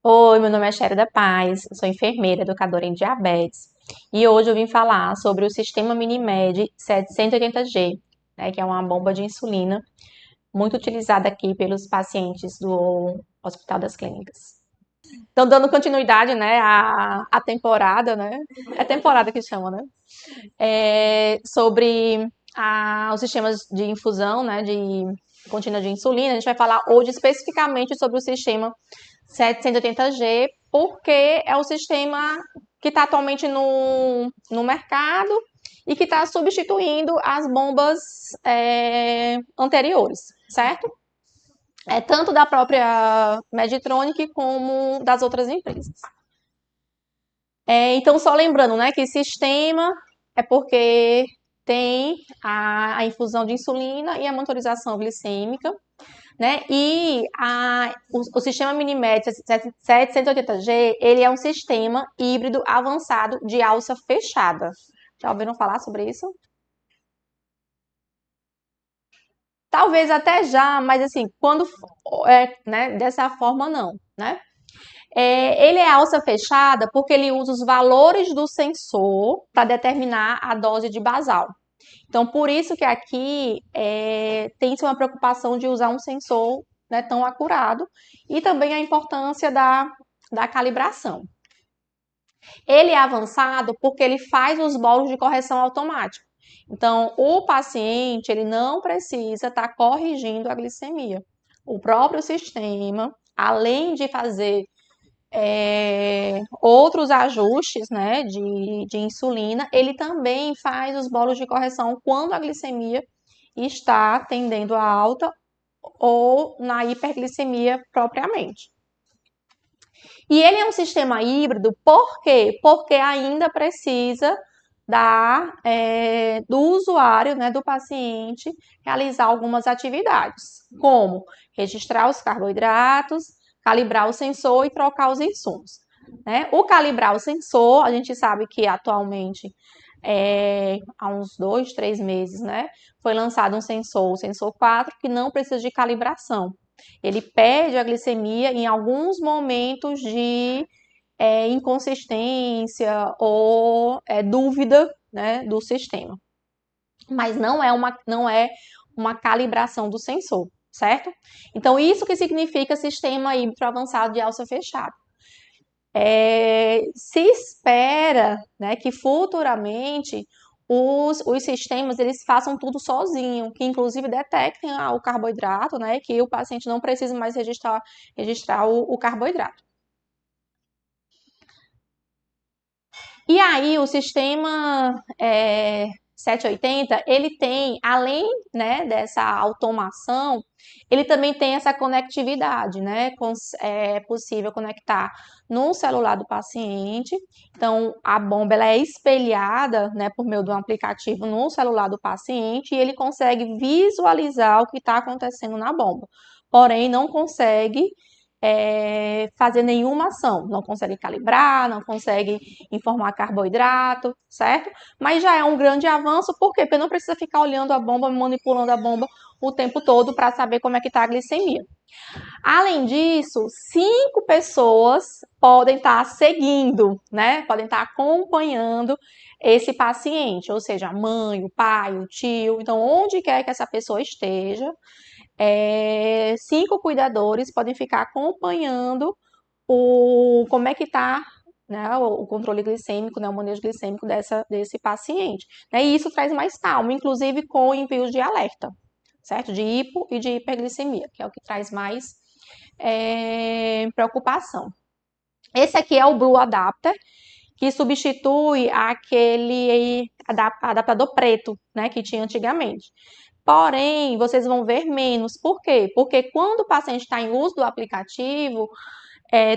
Oi, meu nome é Sherida Paz, eu sou enfermeira, educadora em diabetes e hoje eu vim falar sobre o sistema Minimed 780G, né, que é uma bomba de insulina muito utilizada aqui pelos pacientes do Hospital das Clínicas. Então, dando continuidade, né, à temporada, né, é temporada que chama, né, sobre os sistemas de infusão, né, de contínua de insulina. A gente vai falar hoje especificamente sobre o sistema 780G, porque é o sistema que está atualmente no mercado e que está substituindo as bombas anteriores, certo? Tanto da própria Medtronic como das outras empresas. Então, só lembrando, né, que sistema é porque tem a infusão de insulina e a monitorização glicêmica, né? E o sistema Minimed 780G, ele é um sistema híbrido avançado de alça fechada. Já ouviram falar sobre isso? Talvez até já, mas assim, quando né, dessa forma não, né? Ele é alça fechada porque ele usa os valores do sensor para determinar a dose de basal. Então, por isso que aqui tem-se uma preocupação de usar um sensor, né, tão acurado e também a importância da calibração. Ele é avançado porque ele faz os bolos de correção automática. Então, o paciente ele não precisa estar corrigindo a glicemia. O próprio sistema, além de fazer outros ajustes, né, de insulina, ele também faz os bolos de correção quando a glicemia está tendendo a alta ou na hiperglicemia propriamente. E ele é um sistema híbrido, por quê? Porque ainda precisa do usuário, né, do paciente, realizar algumas atividades, como registrar os carboidratos, calibrar o sensor e trocar os insumos. Né? O calibrar o sensor, a gente sabe que atualmente, há uns 2, 3 meses, né, foi lançado um sensor, o sensor 4, que não precisa de calibração. Ele pede a glicemia em alguns momentos de inconsistência ou dúvida, né, do sistema. Mas não é uma calibração do sensor, certo? Então, isso que significa sistema híbrido avançado de alça fechada. Se espera, né, que futuramente os sistemas eles façam tudo sozinho, que inclusive detectem o carboidrato, né, que o paciente não precisa mais registrar o carboidrato. E aí, o sistema 780, ele tem, além, né, dessa automação, ele também tem essa conectividade, né? É possível conectar no celular do paciente. Então, a bomba ela é espelhada, né, por meio de um aplicativo no celular do paciente e ele consegue visualizar o que está acontecendo na bomba. Porém, não consegue fazer nenhuma ação, não consegue calibrar, não consegue informar carboidrato, certo? Mas já é um grande avanço, por quê? Porque não precisa ficar olhando a bomba, manipulando a bomba o tempo todo para saber como é que está a glicemia. Além disso, 5 pessoas podem estar seguindo, né? Podem estar acompanhando esse paciente, ou seja, a mãe, o pai, o tio. Então, onde quer que essa pessoa esteja, 5 cuidadores podem ficar acompanhando como é que está, né, o controle glicêmico, né, o manejo glicêmico desse paciente. Né, e isso traz mais calma, inclusive com envios de alerta, certo? De hipo e de hiperglicemia, que é o que traz mais preocupação. Esse aqui é o Blue Adapter, que substitui aquele adaptador preto, né, que tinha antigamente. Porém, vocês vão ver menos. Por quê? Porque quando o paciente está em uso do aplicativo,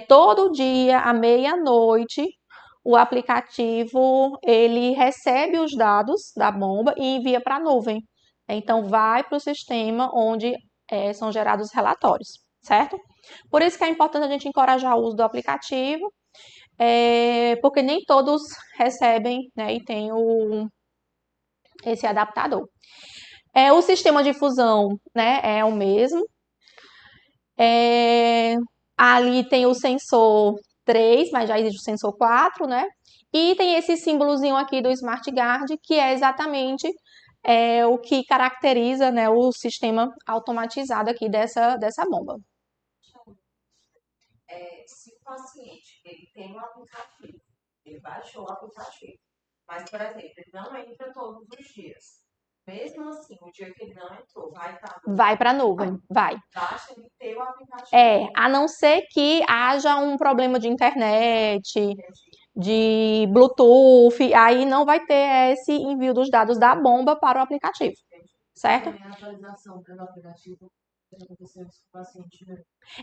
todo dia, à meia-noite, o aplicativo ele recebe os dados da bomba e envia para a nuvem. Então, vai para o sistema onde são gerados relatórios, certo? Por isso que é importante a gente encorajar o uso do aplicativo, porque nem todos recebem, né, e tem esse adaptador. O sistema de fusão, né, é o mesmo. Ali tem o sensor 3, mas já existe o sensor 4, né? E tem esse símbolozinho aqui do Smart Guard, que é exatamente o que caracteriza, né, o sistema automatizado aqui dessa bomba. Se o paciente ele tem um aplicativo, ele baixou o aplicativo, mas, por exemplo, ele não entra todos os dias. Mesmo assim, o dia que ele não entrou, vai para a nuvem, vai. Basta ele ter o aplicativo. A não ser que haja um problema de internet, de Bluetooth, aí não vai ter esse envio dos dados da bomba para o aplicativo, certo? A atualização pelo aplicativo aconteceu com o paciente.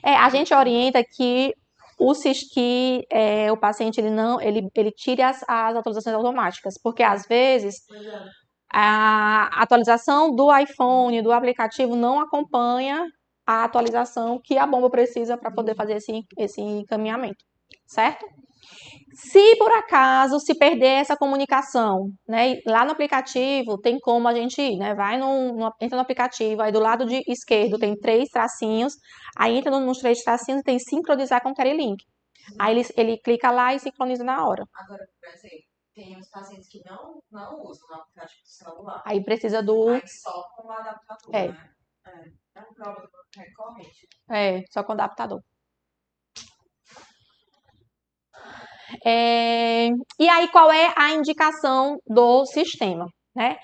A gente orienta que o paciente ele tire as atualizações automáticas, porque às vezes a atualização do iPhone, do aplicativo, não acompanha a atualização que a bomba precisa para poder fazer esse encaminhamento, certo? Se por acaso se perder essa comunicação, né, lá no aplicativo tem como a gente ir, né, entra no aplicativo, aí do lado esquerdo tem 3 tracinhos, aí entra nos 3 tracinhos e tem sincronizar com Carelink. Aí ele clica lá e sincroniza na hora. Agora, por exemplo, tem os pacientes que não usam o aplicativo do celular. Aí precisa do... Aí só com o adaptador, né? É um problema recorrente. Só com o adaptador. E aí, qual é a indicação do sistema, né?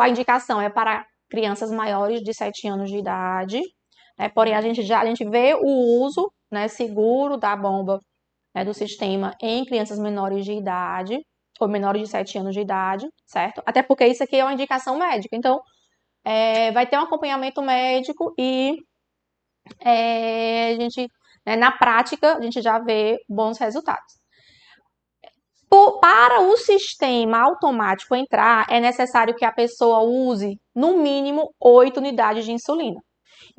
A indicação é para crianças maiores de 7 anos de idade, né? Porém, a gente vê o uso, né, seguro da bomba, né, do sistema em crianças menores de idade, ou menores de 7 anos de idade, certo? Até porque isso aqui é uma indicação médica, então vai ter um acompanhamento médico e a gente, né, na prática, a gente já vê bons resultados. Para o sistema automático entrar, é necessário que a pessoa use, no mínimo, 8 unidades de insulina.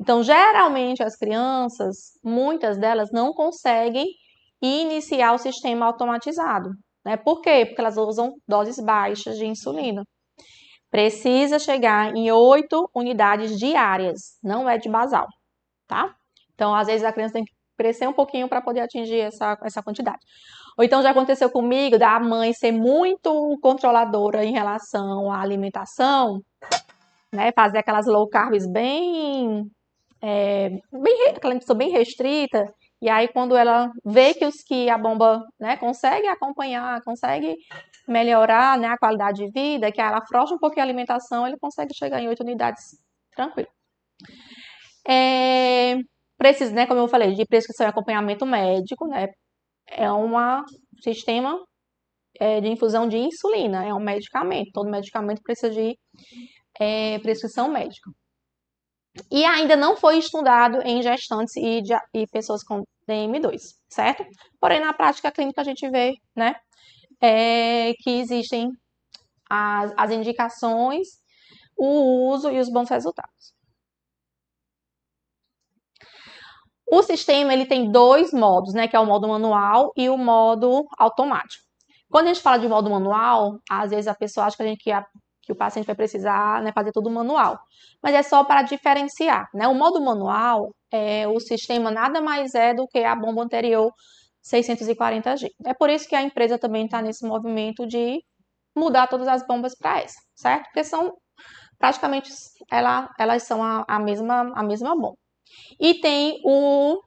Então, geralmente, as crianças, muitas delas não conseguem iniciar o sistema automatizado. Né? Por quê? Porque elas usam doses baixas de insulina. Precisa chegar em 8 unidades diárias, não é de basal, tá? Então, às vezes, a criança tem que crescer um pouquinho para poder atingir essa quantidade. Ou então já aconteceu comigo da mãe ser muito controladora em relação à alimentação, né? Fazer aquelas low carbs aquela alimentação bem restrita. E aí quando ela vê que a bomba, né, consegue acompanhar, consegue melhorar, né, a qualidade de vida, que ela afrouxa um pouquinho a alimentação, ele consegue chegar em 8 unidades tranquilo. Precisa, né, como eu falei, de prescrição e acompanhamento médico, né? É um sistema de infusão de insulina, é um medicamento. Todo medicamento precisa de prescrição médica. E ainda não foi estudado em gestantes e pessoas com DM2, certo? Porém, na prática clínica a gente vê, né, que existem as indicações, o uso e os bons resultados. O sistema ele tem 2 modos, né, que é o modo manual e o modo automático. Quando a gente fala de modo manual, às vezes a pessoa acha que o paciente vai precisar, né, fazer tudo manual. Mas é só para diferenciar, né? O modo manual, o sistema nada mais é do que a bomba anterior 640G. É por isso que a empresa também está nesse movimento de mudar todas as bombas para essa, certo? Porque são praticamente elas são a mesma bomba. E tem o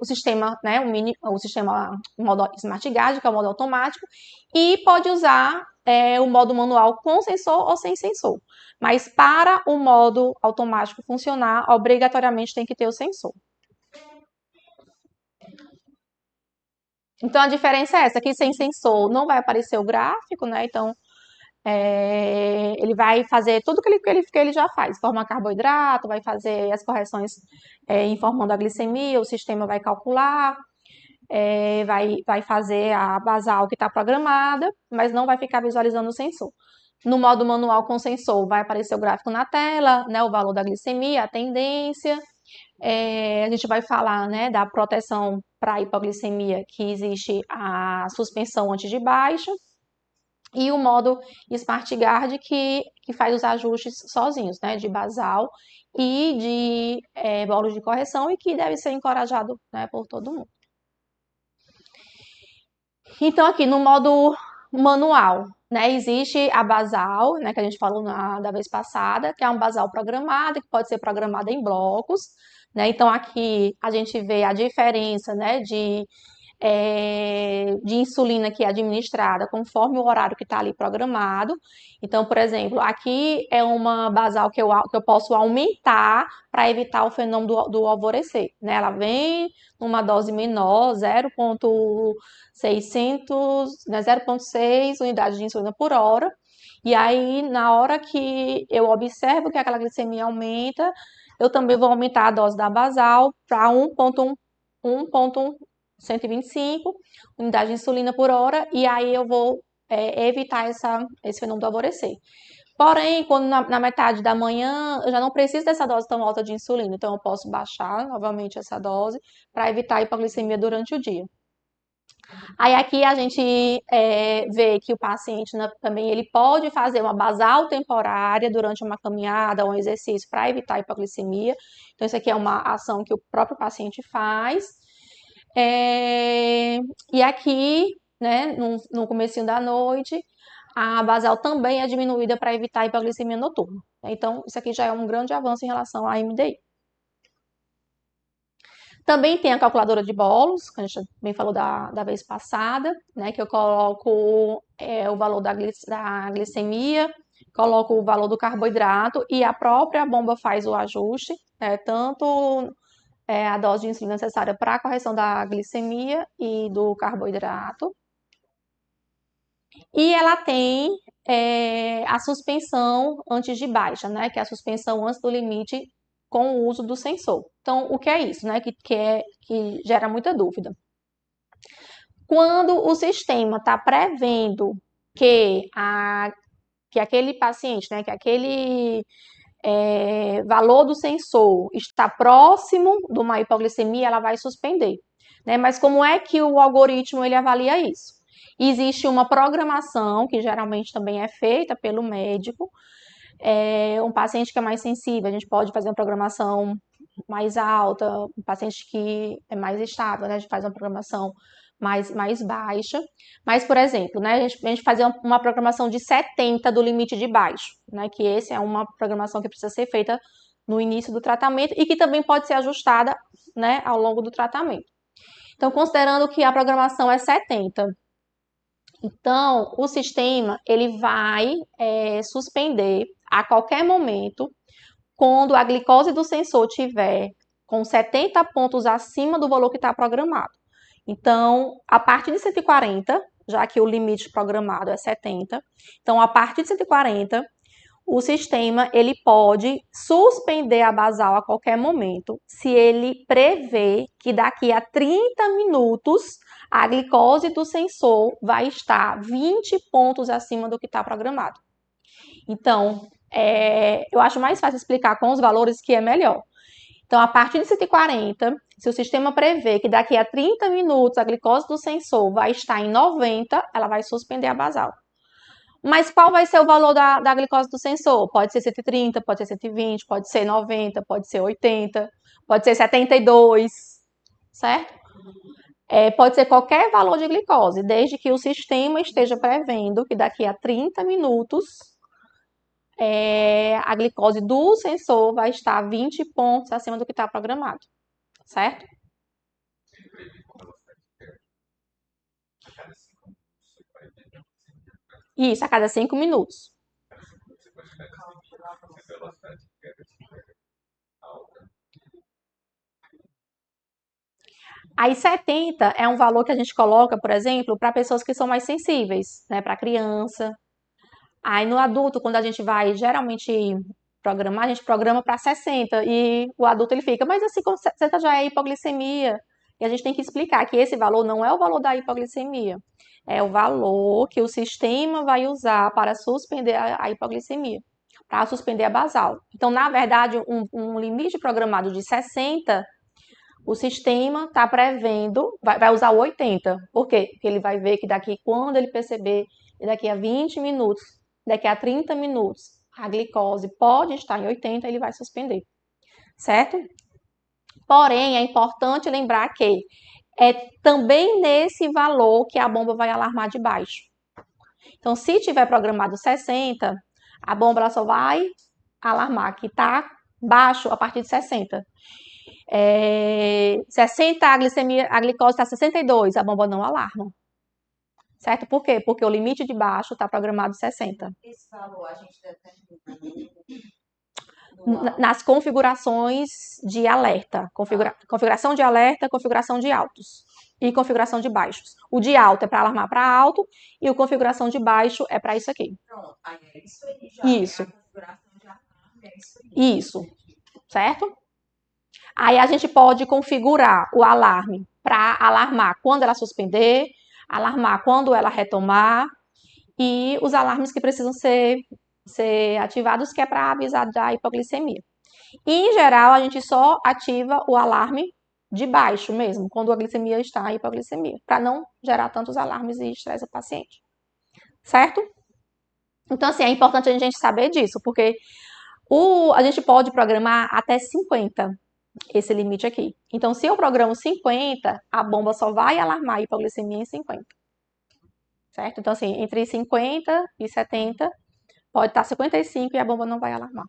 sistema, né, o sistema modo Smart Guard, que é o modo automático, e pode usar o modo manual com sensor ou sem sensor. Mas para o modo automático funcionar, obrigatoriamente tem que ter o sensor. Então a diferença é essa, que sem sensor não vai aparecer o gráfico, né? Então ele vai fazer tudo que ele já faz, formar carboidrato, vai fazer as correções informando a glicemia, o sistema vai calcular, vai fazer a basal que está programada, mas não vai ficar visualizando o sensor. No modo manual com sensor, vai aparecer o gráfico na tela, né, o valor da glicemia, a tendência. A gente vai falar, né, da proteção para a hipoglicemia, que existe a suspensão antes de baixa. E o modo Smart Guard que faz os ajustes sozinhos, né, de basal e de bolos de correção e que deve ser encorajado, né, por todo mundo. Então, aqui no modo manual, né, existe a basal, né, que a gente falou da vez passada, que é um basal programado, que pode ser programado em blocos, né, então aqui a gente vê a diferença, né, de insulina que é administrada conforme o horário que está ali programado. Então, por exemplo, aqui é uma basal que eu posso aumentar para evitar o fenômeno do alvorecer, né? Ela vem numa dose menor, 0,600, né, 0,6 unidades de insulina por hora. E aí, na hora que eu observo que aquela glicemia aumenta, eu também vou aumentar a dose da basal para 1,25 unidades de insulina por hora, e aí eu vou evitar esse fenômeno do alvorecer. Porém, quando na metade da manhã, eu já não preciso dessa dose tão alta de insulina, então eu posso baixar novamente essa dose para evitar a hipoglicemia durante o dia. Aí aqui a gente vê que o paciente também ele pode fazer uma basal temporária durante uma caminhada ou um exercício para evitar a hipoglicemia. Então, isso aqui é uma ação que o próprio paciente faz. E aqui, né, no comecinho da noite, a basal também é diminuída para evitar a hipoglicemia noturna. Então, isso aqui já é um grande avanço em relação à MDI. Também tem a calculadora de bolos, que a gente também falou da vez passada, né, que eu coloco o valor da glicemia, coloco o valor do carboidrato e a própria bomba faz o ajuste, tanto a dose de insulina necessária para a correção da glicemia e do carboidrato. E ela tem a suspensão antes de baixa, né? Que é a suspensão antes do limite com o uso do sensor. Então, o que é isso, né? Que gera muita dúvida. Quando o sistema está prevendo que aquele paciente, né? Que aquele valor do sensor está próximo de uma hipoglicemia, ela vai suspender. Né? Mas como é que o algoritmo ele avalia isso? Existe uma programação, que geralmente também é feita pelo médico. Um paciente que é mais sensível, a gente pode fazer uma programação mais alta, um paciente que é mais estável, né? A gente faz uma programação mais baixa. Mas, por exemplo, né, a gente fazia uma programação de 70 do limite de baixo, né? Que essa é uma programação que precisa ser feita no início do tratamento e que também pode ser ajustada, né, ao longo do tratamento. Então, considerando que a programação é 70, então o sistema ele vai suspender a qualquer momento quando a glicose do sensor tiver com 70 pontos acima do valor que está programado. Então, a partir de 140, já que o limite programado é 70, então a partir de 140, o sistema ele pode suspender a basal a qualquer momento, se ele prevê que daqui a 30 minutos a glicose do sensor vai estar 20 pontos acima do que está programado. Então, eu acho mais fácil explicar com os valores que é melhor. Então, a partir de 140, se o sistema prevê que daqui a 30 minutos a glicose do sensor vai estar em 90, ela vai suspender a basal. Mas qual vai ser o valor da glicose do sensor? Pode ser 130, pode ser 120, pode ser 90, pode ser 80, pode ser 72, certo? Pode ser qualquer valor de glicose, desde que o sistema esteja prevendo que daqui a 30 minutos a glicose do sensor vai estar 20 pontos acima do que está programado, certo? Isso, a cada 5 minutos. Aí 70 é um valor que a gente coloca, por exemplo, para pessoas que são mais sensíveis, né? Para criança. Aí no adulto, quando a gente vai geralmente programar, a gente programa para 60 e o adulto ele fica, mas assim, com 60 já é hipoglicemia. E a gente tem que explicar que esse valor não é o valor da hipoglicemia, é o valor que o sistema vai usar para suspender a hipoglicemia, para suspender a basal. Então, na verdade, um limite programado de 60, o sistema está prevendo, vai usar o 80. Por quê? Porque ele vai ver que daqui, quando ele perceber e daqui a 20 minutos, daqui a 30 minutos, a glicose pode estar em 80, ele vai suspender, certo? Porém, é importante lembrar que é também nesse valor que a bomba vai alarmar de baixo. Então, se tiver programado 60, a bomba ela só vai alarmar que está baixo a partir de 60. 60, a glicose está 62, a bomba não alarma. Certo? Por quê? Porque o limite de baixo está programado 60. Esse valor a gente determina nas configurações de alerta. Configuração de alerta, configuração de altos e configuração de baixos. O de alto é para alarmar para alto e o configuração de baixo é para isso aqui. Pronto, aí é isso aí já. Isso. É a configuração de alarme, é isso aí. Isso. Certo? Aí a gente pode configurar o alarme para alarmar quando ela suspender, alarmar quando ela retomar e os alarmes que precisam ser ativados, que é para avisar da hipoglicemia. E, em geral, a gente só ativa o alarme de baixo mesmo, quando a glicemia está em hipoglicemia, para não gerar tantos alarmes e estresse ao paciente. Certo? Então, assim, é importante a gente saber disso, porque a gente pode programar até 50, esse limite aqui. Então, se eu programo 50, a bomba só vai alarmar a hipoglicemia em 50. Certo? Então, assim, entre 50 e 70, pode estar 55 e a bomba não vai alarmar.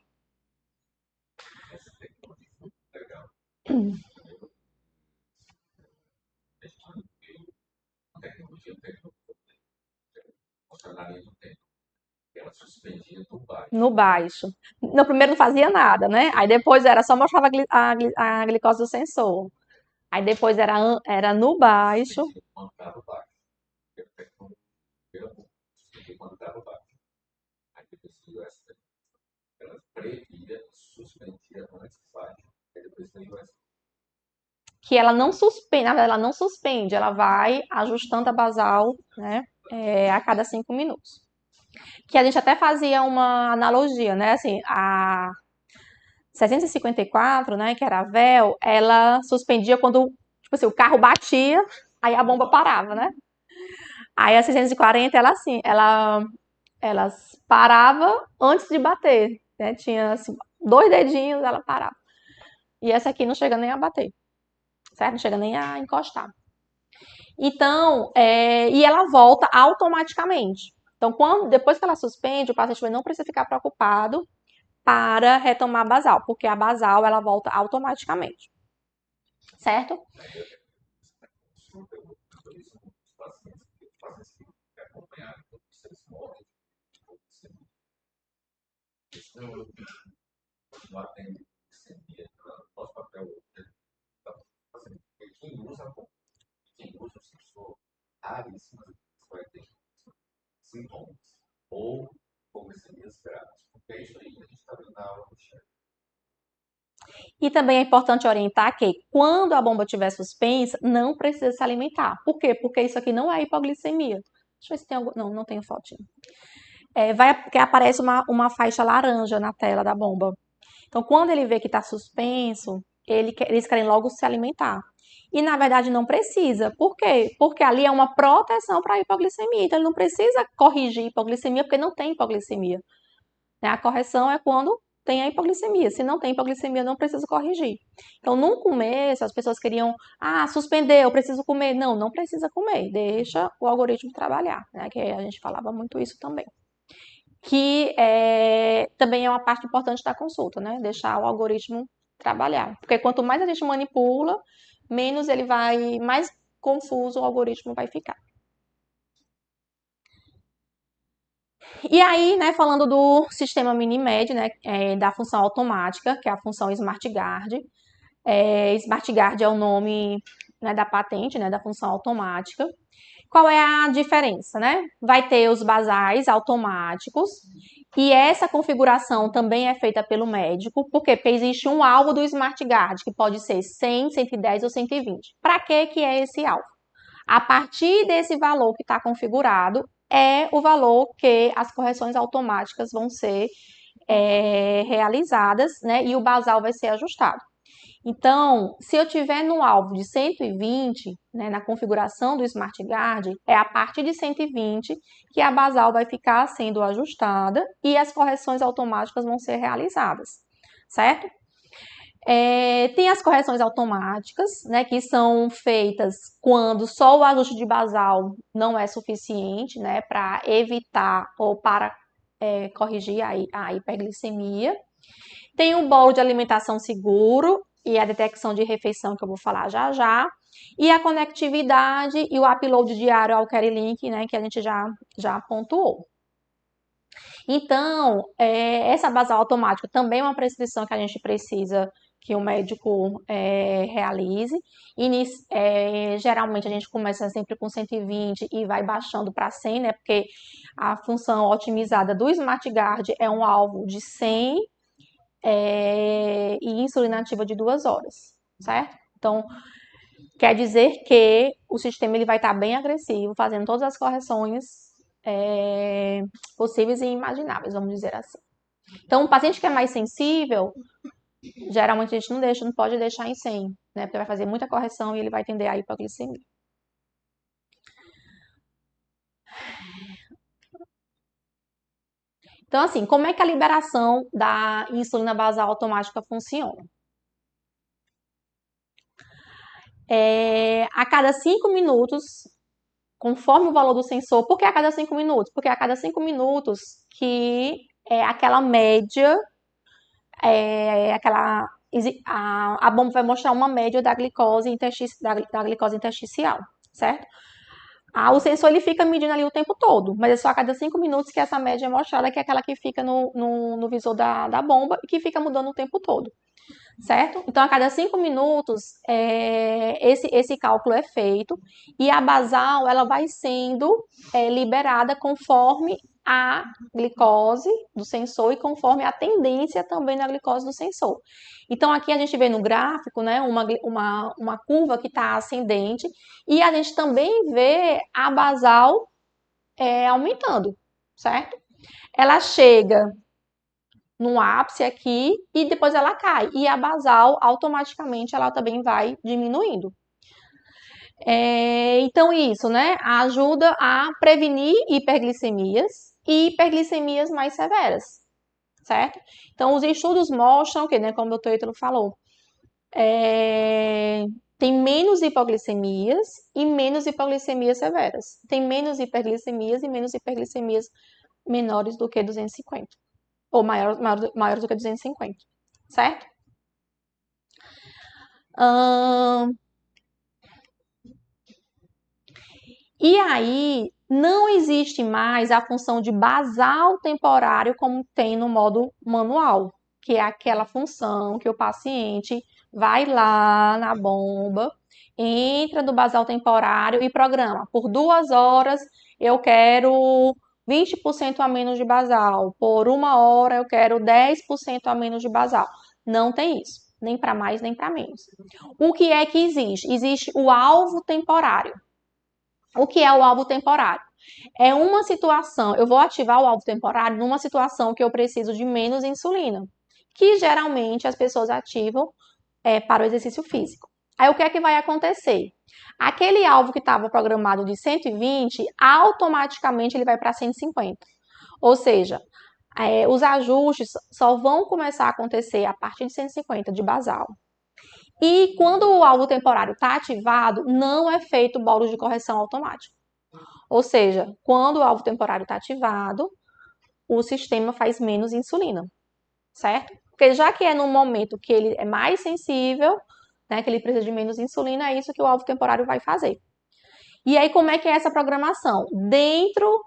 No baixo. No primeiro não fazia nada, né? Aí depois era só mostrava a glicose do sensor. Aí depois era no baixo. Que ela não suspende, na verdade, ela não suspende, ela vai ajustando a basal, né, a cada 5 minutos. Que a gente até fazia uma analogia, né, assim, a 654, né, que era a VEL, ela suspendia quando, tipo assim, o carro batia, aí a bomba parava, né? Aí a 640, ela assim, ela parava antes de bater, né? Tinha assim, 2 dedinhos, ela parava. E essa aqui não chega nem a bater, certo? Não chega nem a encostar. Então, e ela volta automaticamente. Então, depois que ela suspende, o paciente não precisa ficar preocupado para retomar a basal, porque a basal ela volta automaticamente. Certo? E também é importante orientar que quando a bomba estiver suspensa, não precisa se alimentar. Por quê? Porque isso aqui não é hipoglicemia. Deixa eu ver se tem algum. Não tenho fotinho. Porque aparece uma faixa laranja na tela da bomba. Então, quando ele vê que está suspenso, eles querem logo se alimentar. E, na verdade, não precisa. Por quê? Porque ali é uma proteção para a hipoglicemia. Então, ele não precisa corrigir hipoglicemia, porque não tem hipoglicemia. A correção é quando tem a hipoglicemia. Se não tem hipoglicemia, não precisa corrigir. Então, no começo, as pessoas queriam, suspender, eu preciso comer. Não, não precisa comer. Deixa o algoritmo trabalhar, né? Que a gente falava muito isso também. Que também é uma parte importante da consulta, né? Deixar o algoritmo trabalhar. Porque quanto mais a gente manipula, menos ele vai, mais confuso o algoritmo vai ficar. E aí, né, falando do sistema Minimed, né, da função automática, que é a função SmartGuard. SmartGuard é o nome, né, da patente, né, da função automática. Qual é a diferença, né? Vai ter os basais automáticos e essa configuração também é feita pelo médico, porque existe um alvo do SmartGuard, que pode ser 100, 110 ou 120. Para que é esse alvo? A partir desse valor que está configurado, é o valor que as correções automáticas vão ser realizadas, né? E o basal vai ser ajustado. Então, se eu tiver no alvo de 120, né, na configuração do SmartGuard, é a partir de 120 que a basal vai ficar sendo ajustada e as correções automáticas vão ser realizadas, certo? Tem as correções automáticas, né, que são feitas quando só o ajuste de basal não é suficiente, né, para evitar ou para corrigir a hiperglicemia. Tem o bolo de alimentação seguro e a detecção de refeição, que eu vou falar já já. E a conectividade e o upload diário ao QueryLink, né, que a gente já pontuou. Então, essa basal automática também é uma prescrição que a gente precisa que o médico realize. Geralmente a gente começa sempre com 120 e vai baixando para 100, né? Porque a função otimizada do SmartGuard é um alvo de 100 e insulina ativa de 2 horas, certo? Então, quer dizer que o sistema ele vai estar bem agressivo, fazendo todas as correções possíveis e imagináveis, vamos dizer assim. Então, o paciente que é mais sensível, geralmente a gente não pode deixar em 100, né? Porque vai fazer muita correção e ele vai tender a hipoglicemia. Então, assim, como é que a liberação da insulina basal automática funciona? A cada 5 minutos, conforme o valor do sensor, por que a cada 5 minutos? Porque a cada 5 minutos que é aquela média, a bomba vai mostrar uma média da glicose intersticial, certo? O sensor ele fica medindo ali o tempo todo, mas é só a cada 5 minutos que essa média é mostrada, que é aquela que fica no visor da bomba e que fica mudando o tempo todo, certo? Então, a cada 5 minutos, esse cálculo é feito e a basal ela vai sendo liberada conforme a glicose do sensor e conforme a tendência também da glicose do sensor. Então, aqui a gente vê no gráfico, né, uma curva que está ascendente e a gente também vê a basal aumentando, certo? Ela chega no ápice aqui e depois ela cai. E a basal, automaticamente, ela também vai diminuindo. Então, isso, né, ajuda a prevenir hiperglicemias e hiperglicemias mais severas, certo? Então, os estudos mostram que, né, como o Dr. Ítalo falou, tem menos hipoglicemias e menos hipoglicemias severas. Tem menos hiperglicemias e menos hiperglicemias menores do que 250. Ou maiores do que 250, certo? E aí, não existe mais a função de basal temporário como tem no modo manual, que é aquela função que o paciente vai lá na bomba, entra no basal temporário e programa. Por 2 horas eu quero 20% a menos de basal, por 1 hora eu quero 10% a menos de basal. Não tem isso, nem para mais nem para menos. O que é que existe? Existe o alvo temporário. O que é o alvo temporário? É uma situação, eu vou ativar o alvo temporário numa situação que eu preciso de menos insulina, que geralmente as pessoas ativam para o exercício físico. Aí o que é que vai acontecer? Aquele alvo que estava programado de 120, automaticamente ele vai para 150. Ou seja, os ajustes só vão começar a acontecer a partir de 150 de basal. E quando o alvo temporário está ativado, não é feito bolo de correção automático. Ou seja, quando o alvo temporário está ativado, o sistema faz menos insulina, certo? Porque já que é no momento que ele é mais sensível, né, que ele precisa de menos insulina, é isso que o alvo temporário vai fazer. E aí, como é que é essa programação? Dentro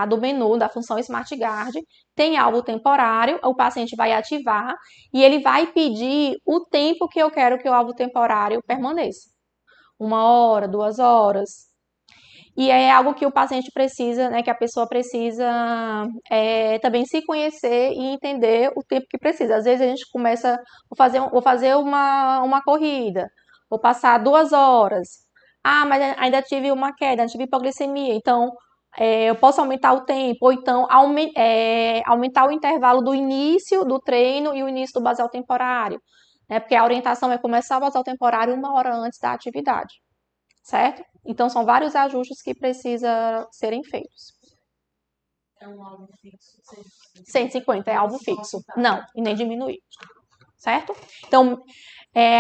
do menu, da função SmartGuard, tem alvo temporário, o paciente vai ativar e ele vai pedir o tempo que eu quero que o alvo temporário permaneça. 1 hora, 2 horas. E é algo que o paciente precisa, né, que a pessoa precisa também se conhecer e entender o tempo que precisa. Às vezes a gente começa, vou fazer uma corrida, vou passar 2 horas. Mas ainda tive uma queda, ainda tive hipoglicemia. Então, eu posso aumentar o tempo, ou então aumentar o intervalo do início do treino e o início do basal temporário, né? Porque a orientação é começar o basal temporário 1 hora antes da atividade, certo? Então, são vários ajustes que precisam serem feitos. É um alvo fixo, 150 é alvo fixo. Não, e nem diminuir, certo? Então,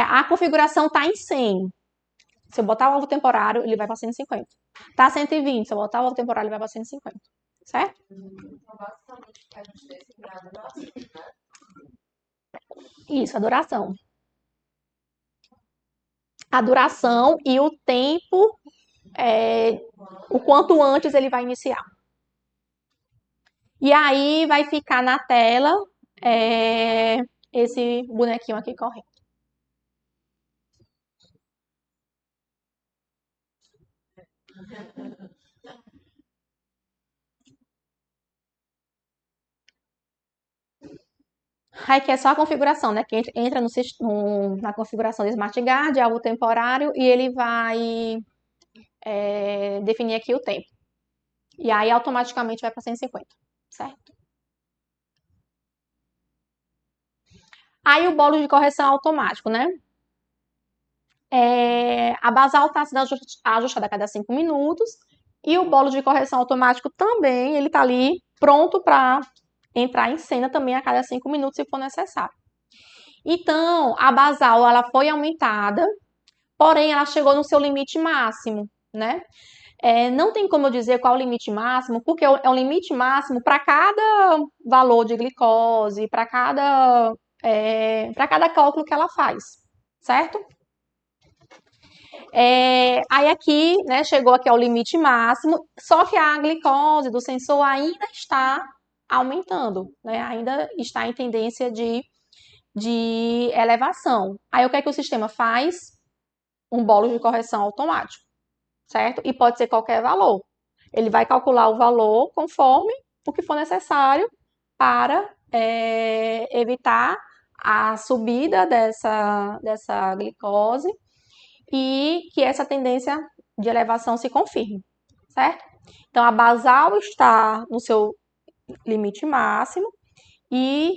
a configuração está em 100. Se eu botar o alvo temporário, ele vai para 150. Tá 120, se eu botar o alvo temporário, ele vai para 150. Certo? Então, basicamente, a gente decide a duração, né? Isso, a duração. A duração e o tempo, o quanto antes ele vai iniciar. E aí vai ficar na tela esse bonequinho aqui correndo. Aqui é só a configuração, né? Que entra na configuração do Smart Guard, algo temporário, e ele vai definir aqui o tempo. E aí automaticamente vai para 150, certo? Aí o bolo de correção automático, né? A basal está sendo ajustada a cada 5 minutos e o bolo de correção automático também, ele está ali pronto para entrar em cena também a cada 5 minutos, se for necessário. Então, a basal, ela foi aumentada, porém, ela chegou no seu limite máximo, né? Não tem como eu dizer qual é o limite máximo, porque é um limite máximo para cada valor de glicose, para cada cálculo que ela faz, certo? Aí aqui, né, chegou aqui ao limite máximo, só que a glicose do sensor ainda está aumentando, né? Ainda está em tendência de elevação. Aí o que é que o sistema faz? Um bolo de correção automático, certo? E pode ser qualquer valor. Ele vai calcular o valor conforme o que for necessário para evitar a subida dessa glicose e que essa tendência de elevação se confirme, certo? Então, a basal está no seu limite máximo e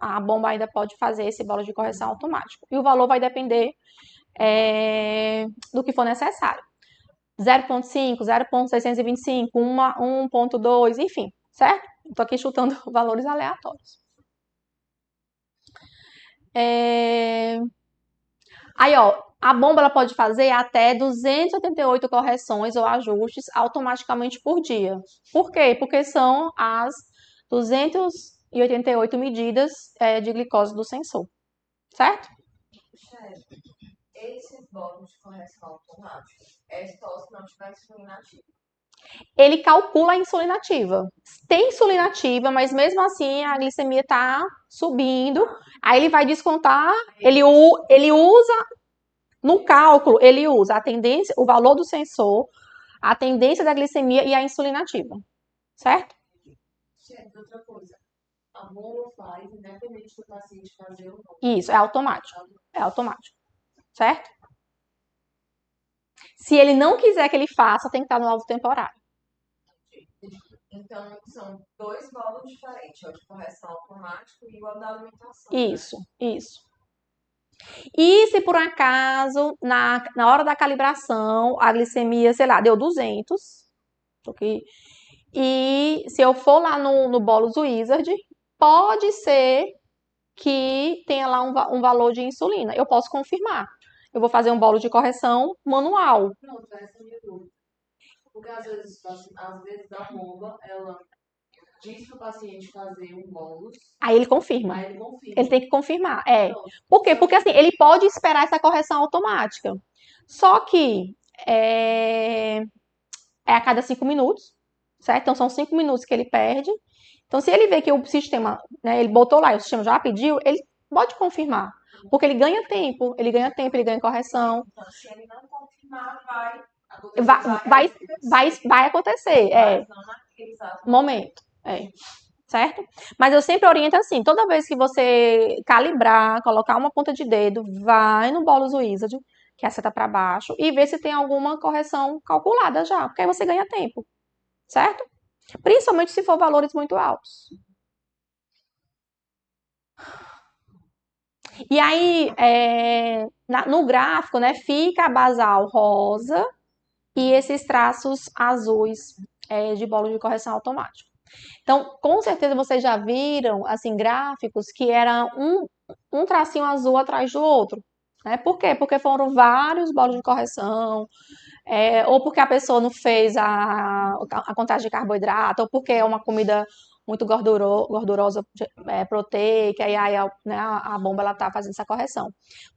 a bomba ainda pode fazer esse bolo de correção automático. E o valor vai depender do que for necessário. 0,5, 0,625, 1,2, enfim, certo? Estou aqui chutando valores aleatórios. Aí, ó, a bomba ela pode fazer até 288 correções ou ajustes automaticamente por dia. Por quê? Porque são as 288 medidas de glicose do sensor, certo? Chefe, esses bolos de correção automática é só se não tiver insulina ativa. Ele calcula a insulina ativa. Tem insulina ativa, mas mesmo assim a glicemia está subindo. Aí ele vai descontar, ele usa no cálculo, ele usa a tendência, o valor do sensor, a tendência da glicemia e a insulina ativa, certo? Chefe, outra coisa. A bomba faz, independente do paciente fazer ou não. Isso, é automático. É automático, certo? Se ele não quiser que ele faça, tem que estar no alvo temporário. Então, são 2 bolos diferentes, o de correção automático e o da alimentação. Isso, isso. E se por acaso, na hora da calibração, a glicemia, sei lá, deu 200, e se eu for lá no Bolus Wizard, pode ser que tenha lá um valor de insulina. Eu posso confirmar. Eu vou fazer um bolo de correção manual. Pronto, essa é a minha dúvida. Porque às vezes a bomba, ela diz para o paciente fazer um bolus, Aí ele confirma. aí ele confirma. Ele tem que confirmar. Pronto. Por quê? Porque assim, ele pode esperar essa correção automática. Só que é a cada 5 minutos, certo? Então são 5 minutos que ele perde. Então, se ele vê que o sistema, né, ele botou lá e o sistema já pediu, ele pode confirmar. Porque ele ganha tempo, ele ganha correção. Então, se ele não confirmar, vai Vai acontecer, mas não naquele exato momento, certo? Mas eu sempre oriento assim, toda vez que você calibrar, colocar uma ponta de dedo, vai no Bolus Wizard, que é a seta para baixo, e vê se tem alguma correção calculada já, porque aí você ganha tempo, certo? Principalmente se for valores muito altos. E aí, no gráfico, né, fica a basal rosa e esses traços azuis de bolo de correção automático. Então, com certeza vocês já viram, assim, gráficos que era um tracinho azul atrás do outro. Né? Por quê? Porque foram vários bolos de correção, ou porque a pessoa não fez a contagem de carboidrato, ou porque é uma comida muito gordurosa, proteica, e aí né, a bomba ela tá fazendo essa correção.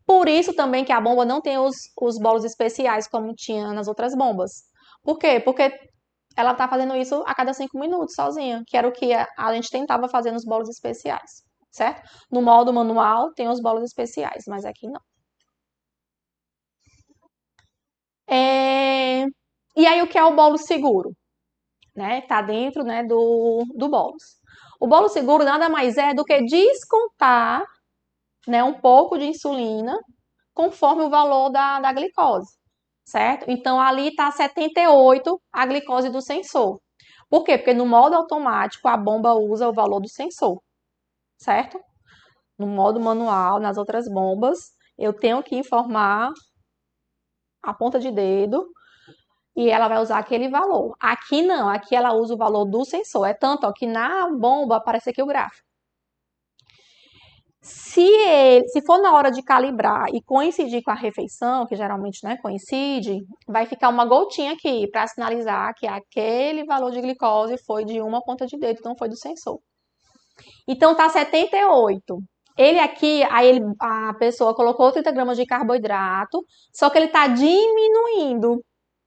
Por isso também que a bomba não tem os bolos especiais como tinha nas outras bombas. Por quê? Porque ela tá fazendo isso a cada 5 minutos sozinha, que era o que a gente tentava fazer nos bolos especiais, certo? No modo manual tem os bolos especiais, mas aqui não. E aí o que é o bolo seguro? Né? Tá dentro, né, do bolos. O bolo seguro nada mais é do que descontar, né, um pouco de insulina conforme o valor da glicose, certo? Então ali está 78 a glicose do sensor. Por quê? Porque no modo automático a bomba usa o valor do sensor, certo? No modo manual, nas outras bombas, eu tenho que informar a ponta de dedo e ela vai usar aquele valor. Aqui não, aqui ela usa o valor do sensor. É tanto ó, que na bomba aparece aqui o gráfico. Se for na hora de calibrar e coincidir com a refeição, que geralmente né, coincide, vai ficar uma gotinha aqui para sinalizar que aquele valor de glicose foi de uma ponta de dedo, não foi do sensor. Então tá 78. Ele aqui, a pessoa colocou 30 gramas de carboidrato, só que ele tá diminuindo.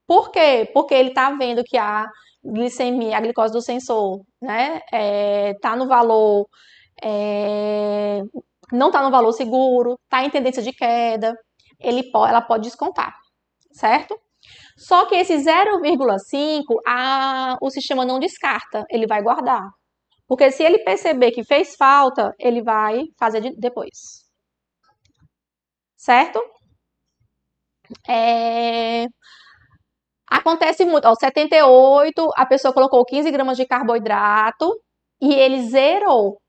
Por quê? Porque ele tá vendo que a glicemia, a glicose do sensor, né, tá no valor é, não está no valor seguro, está em tendência de queda, ela pode descontar, certo? Só que esse 0,5 o sistema não descarta, ele vai guardar. Porque se ele perceber que fez falta, ele vai fazer depois. Certo? Acontece muito. Ó, 78, a pessoa colocou 15 gramas de carboidrato e ele zerou.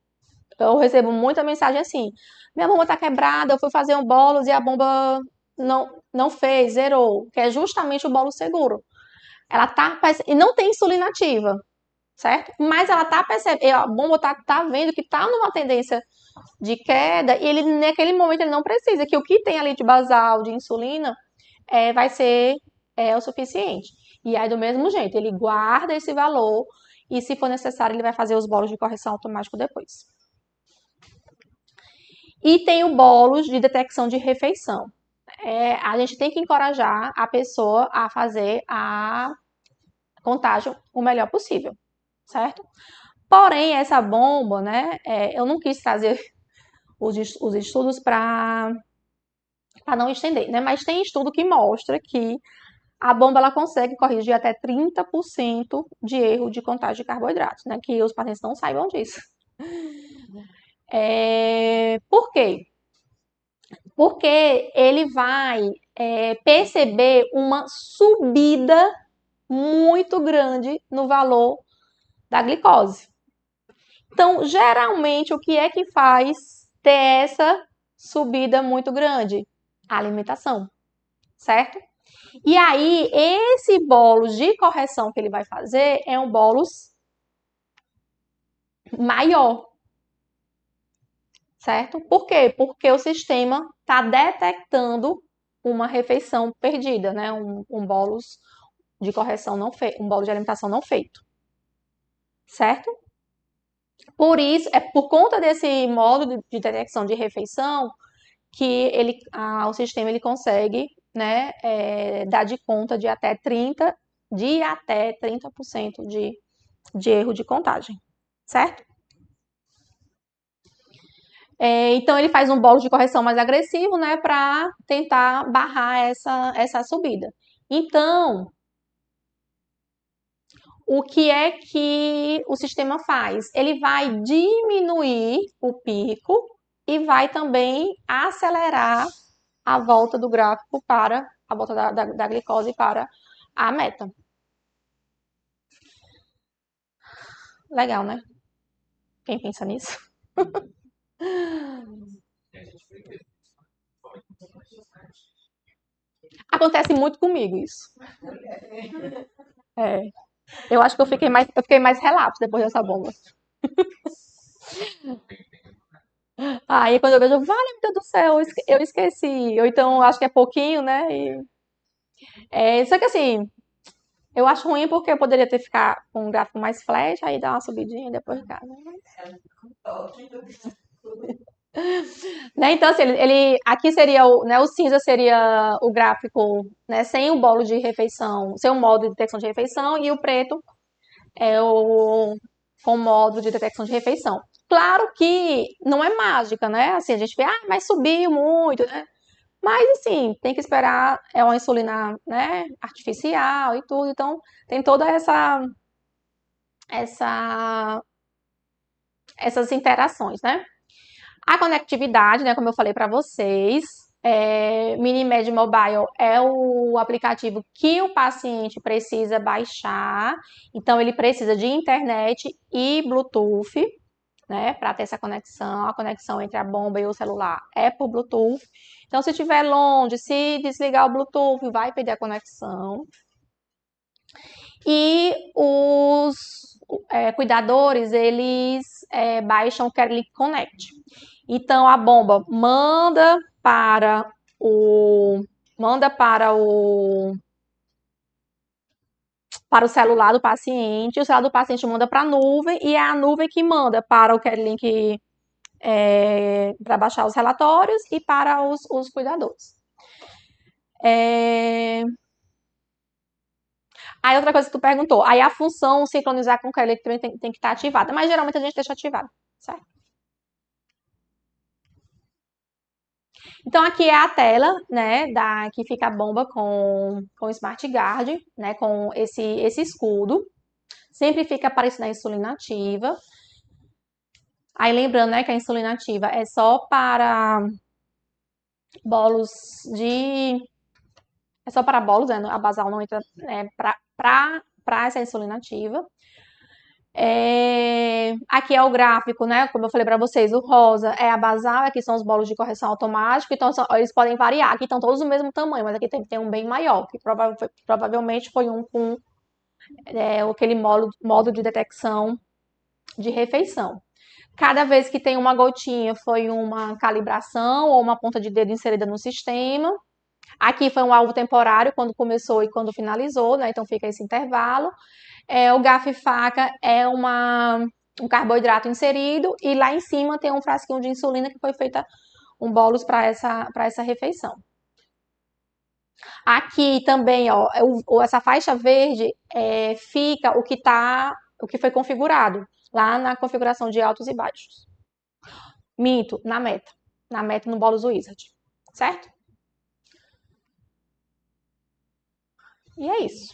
Eu recebo muita mensagem assim: minha bomba tá quebrada, eu fui fazer um bolos e a bomba não fez, zerou, que é justamente o bolo seguro. Ela tá e não tem insulina ativa, certo? Mas ela tá percebendo, a bomba tá vendo que tá numa tendência de queda e ele naquele momento ele não precisa, que o que tem ali de basal de insulina vai ser o suficiente. E aí do mesmo jeito, ele guarda esse valor e se for necessário ele vai fazer os bolos de correção automático depois. E tem o bônus de detecção de refeição. A gente tem que encorajar a pessoa a fazer a contagem o melhor possível, certo? Porém, essa bomba, né, eu não quis trazer os estudos para não estender, né? Mas tem estudo que mostra que a bomba ela consegue corrigir até 30% de erro de contagem de carboidratos, né? Que os pacientes não saibam disso. Por quê? Porque ele vai perceber uma subida muito grande no valor da glicose. Então, geralmente, o que é que faz ter essa subida muito grande? A alimentação, certo? E aí, esse bolos de correção que ele vai fazer é um bolos maior, certo? Por quê? Porque o sistema está detectando uma refeição perdida, né? Um bolos de correção não feito, um bolo de alimentação não feito, certo? Por isso, é por conta desse modo de detecção de refeição que o sistema ele consegue, né, dar de conta de até 30% de erro de contagem, certo? Então ele faz um bolo de correção mais agressivo, né, para tentar barrar essa subida. Então, o que é que o sistema faz? Ele vai diminuir o pico e vai também acelerar a volta do gráfico para a volta da glicose para a meta. Legal, né? Quem pensa nisso? E a gente vê mesmo. Acontece muito comigo isso. É. Eu acho que eu fiquei mais relapso depois dessa bomba. Aí quando eu vejo, vale, meu Deus do céu, eu esqueci. Ou então, eu acho que é pouquinho, né? Só que assim, eu acho ruim porque eu poderia ter ficado com um gráfico mais flash, aí dá uma subidinha e depois cai, né? Então, assim, aqui seria o cinza seria o gráfico, né, sem o bolo de refeição, sem o modo de detecção de refeição, e o preto é o com modo de detecção de refeição. Claro que não é mágica, né? Assim, a gente vê, mas subiu muito, né? Mas, assim, tem que esperar, é uma insulina, né, artificial e tudo, então tem toda essa, essas interações, né? A conectividade, né, como eu falei para vocês, Minimed Mobile é o aplicativo que o paciente precisa baixar, então ele precisa de internet e Bluetooth, né, para ter essa conexão. A conexão entre a bomba e o celular é por Bluetooth. Então, se estiver longe, se desligar o Bluetooth, vai perder a conexão. E os cuidadores, eles baixam o CareLink Connect. Então, a bomba manda para o celular do paciente, o celular do paciente manda para a nuvem e é a nuvem que manda para o CareLink para baixar os relatórios e para os cuidadores. Aí outra coisa que tu perguntou, aí a função sincronizar com o CareLink também tem que estar ativada, mas geralmente a gente deixa ativada, certo? Então aqui é a tela, né, que fica a bomba com o Smart Guard, né, com esse escudo. Sempre fica aparecendo a insulina ativa. Aí lembrando, né, que a insulina ativa é só para bolos de... É só para bolos, né, a basal não entra para essa insulina ativa. Aqui é o gráfico, né? Como eu falei para vocês, o rosa é a basal, aqui são os bolos de correção automática, então eles podem variar. Aqui estão todos do mesmo tamanho, mas aqui tem que ter um bem maior, que provavelmente foi um com aquele modo de detecção de refeição. Cada vez que tem uma gotinha foi uma calibração ou uma ponta de dedo inserida no sistema. Aqui foi um alvo temporário, quando começou e quando finalizou, né? Então fica esse intervalo. O garfo e faca é um carboidrato inserido e lá em cima tem um frasquinho de insulina que foi feita um bolos para essa refeição. Aqui também, ó, essa faixa verde fica o que foi configurado lá na configuração de altos e baixos. Minto, na meta no Bolos Wizard, certo? E é isso.